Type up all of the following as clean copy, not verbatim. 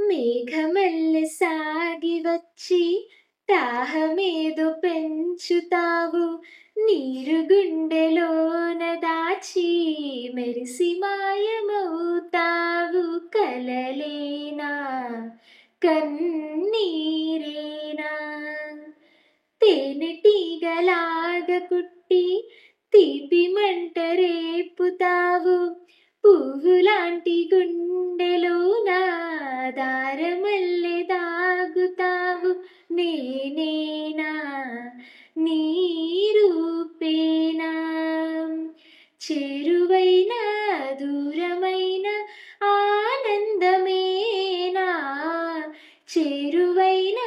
మేఘమల్లె సాగి వచ్చి దాహమేదో పెంచుతావు, నీరు గుండెలోన దాచి మెరిసి మాయమవుతావు. కలలేనా కన్నీరేనా తేనెటీగలాగా కుట్టి తీపి మంట రేపుతావు, పువ్వులాంటి గుండెలోన దారమల్లె దాగుతావు. నేనేనా నీ రూపేనా చేరువైన దూరమైన ఆనందమేనా, చేరువైన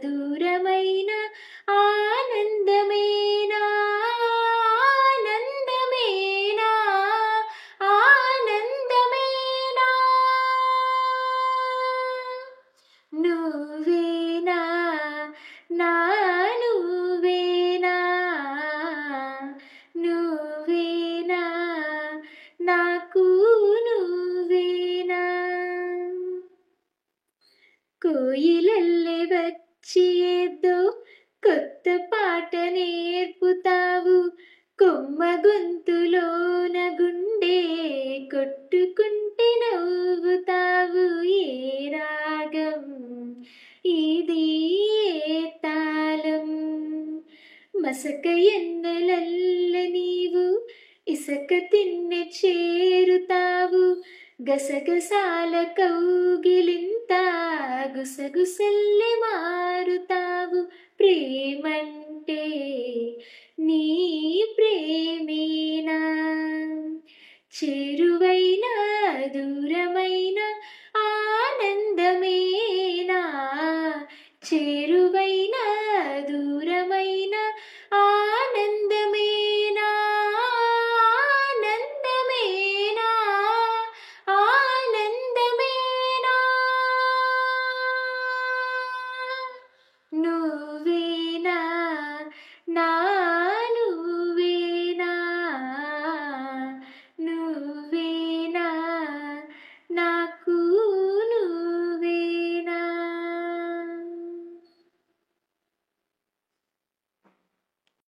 దూరమైన ఆనందమేనా, ఆనందమేనా, ఆనందమేనా. నువ్వేనా నా నువ్వేనా, నువ్వేనా నాకు నువ్వేనా. కోయిలల్లె వచ్చి ఏదో కొత్త పాట నేర్పుతావు, కొమ్మ గొంతులోన గుండె కొట్టుకుంటే నవ్వుతావు. ఏ రాగం ఇది ఏ తాళం, మసక ఎండలల్లె నీవు ఇసక తిన్నె చేరుతావు, గసగసాల కౌగిలింత గుసగుసల్లె మారుతావు. ప్రేమంటే నీ ప్రేమేనా, చేరువైన దూరమైన